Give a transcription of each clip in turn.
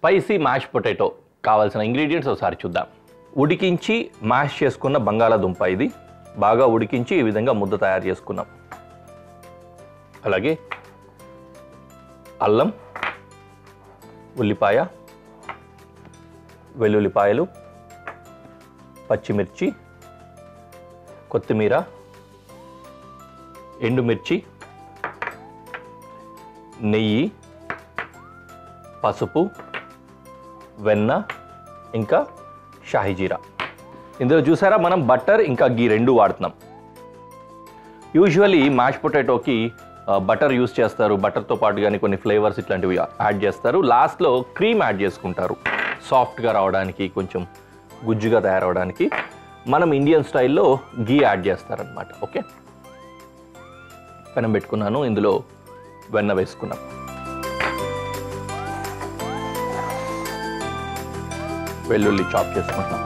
Spicy mash potato కావాల్సిన ingredients ఒకసారి చూద్దాం. ఉడికించి మ్యాష్ చేసుకున్న బంగాళాదుంప, ఇది బాగా ఉడికించి ఈ విధంగా ముద్ద తయారు చేసుకున్నాం. అలాగే అల్లం, ఉల్లిపాయ, వెల్లుల్లిపాయలు, పచ్చిమిర్చి, కొత్తిమీర, ఎండుమిర్చి, నెయ్యి, పసుపు, వెన్న, ఇంకా షాహీ జీరా. ఇందులో చూసారా మనం బటర్ ఇంకా గీ రెండు వాడుతున్నాం. యూజువల్లీ మ్యాష్ పొటాటోకి బటర్ యూస్ చేస్తారు, బటర్తో పాటు కానీ కొన్ని ఫ్లేవర్స్ ఇట్లాంటివి యాడ్ చేస్తారు. లాస్ట్లో క్రీమ్ యాడ్ చేసుకుంటారు సాఫ్ట్గా రావడానికి, కొంచెం గుజ్జుగా తయారవడానికి. మనం ఇండియన్ స్టైల్లో గీ యాడ్ చేస్తారనమాట. ఓకే, పెనం పెట్టుకున్నాను, ఇందులో వెన్న వేసుకున్నాం. వెల్లుల్లి చాప్ చేసుకుంటున్నాం.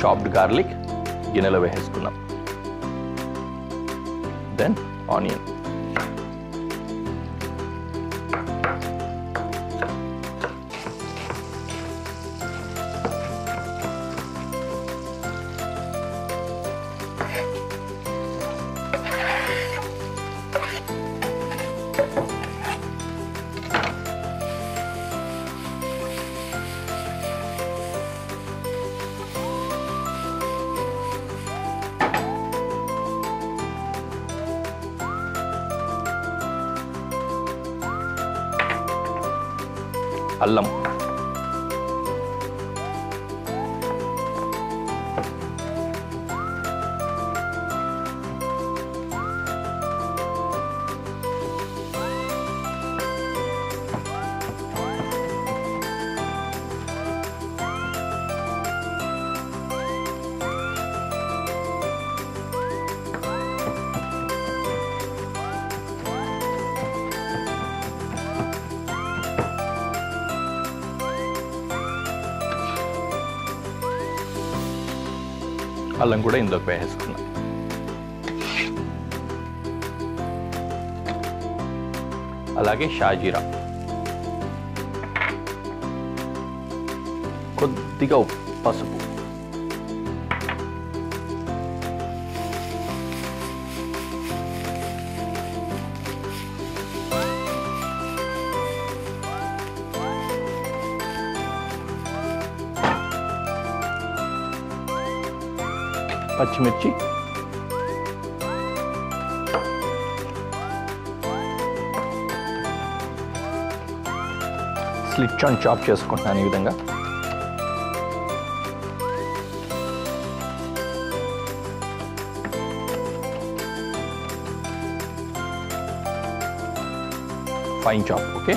చాప్డ్ గార్లిక్ గిన్నెలో వేసేసుకున్నాం. దెన్ ఆనియన్, అల్లం, అల్లం కూడా ఇందులోకి వేసేసుకున్నాం. అలాగే షాజీరా, కొద్దిగా పసుపు, పచ్చిమిర్చి, స్లిట్ చాప్ చేసుకుంటున్నాను ఈ విధంగా. Fine chop. ఓకే,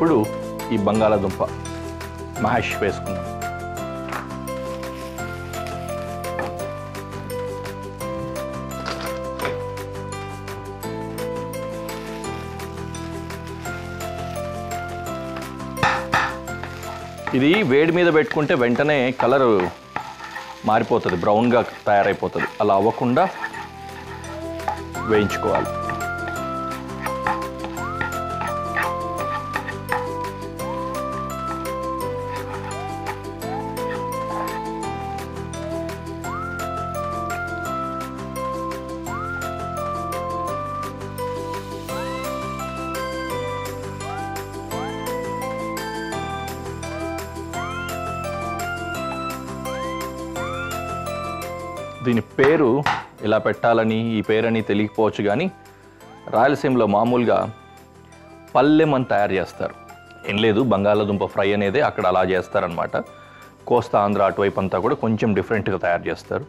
ఇప్పుడు ఈ బంగాళాదుంప మ్యాష్ వేసుకుందాం. ఇది వేడి మీద పెట్టుకుంటే వెంటనే కలర్ మారిపోతుంది, బ్రౌన్గా తయారైపోతుంది. అలా అవ్వకుండా వేయించుకోవాలి. దీని పేరు ఇలా పెట్టాలని, ఈ పేరని తెలియకపోవచ్చు, కానీ రాయలసీమలో మామూలుగా పల్లెం అని తయారు చేస్తారు. ఏం లేదు, బంగాళాదుంప ఫ్రై అనేది అక్కడ అలా చేస్తారనమాట. కోస్తా ఆంధ్ర అటువైపు అంతా కూడా కొంచెం డిఫరెంట్గా తయారు చేస్తారు.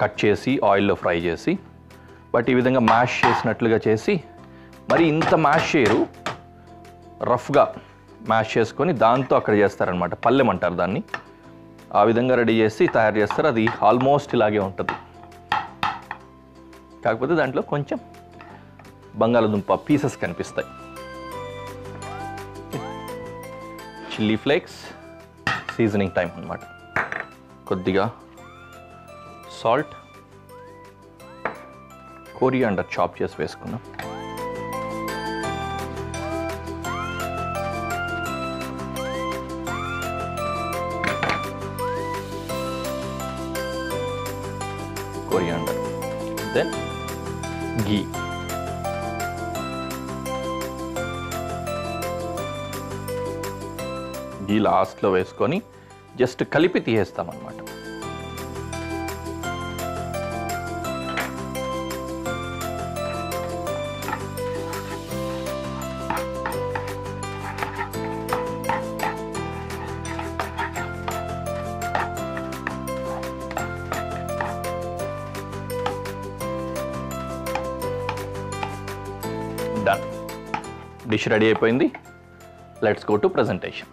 కట్ చేసి ఆయిల్లో ఫ్రై చేసి, బట్ ఈ విధంగా మ్యాష్ చేసినట్లుగా చేసి, మరి ఇంత మ్యాష్ చేయరు, రఫ్గా మ్యాష్ చేసుకొని దాంతో అక్కడ చేస్తారనమాట, పల్లెం అంటారు దాన్ని. ఆ విధంగా రెడీ చేసి తయారు చేస్తారు. అది ఆల్మోస్ట్ ఇలాగే ఉంటుంది, కాకపోతే దాంట్లో కొంచెం బంగాళదుంప పీసెస్ కనిపిస్తాయి. చిల్లీ ఫ్లేక్స్, సీజనింగ్ టైం అన్నమాట. కొద్దిగా సాల్ట్, కోరియాండర్ చాప్ చేసి వేసుకున్నాం. కోరియాండర్, దెన్ ఘీ. ఘీ లాస్ట్లో వేసుకొని జస్ట్ కలిపి తీసేస్తాం అన్నమాట. డన్. డిష్ రెడీ అయిపోయింది. Let's go to presentation.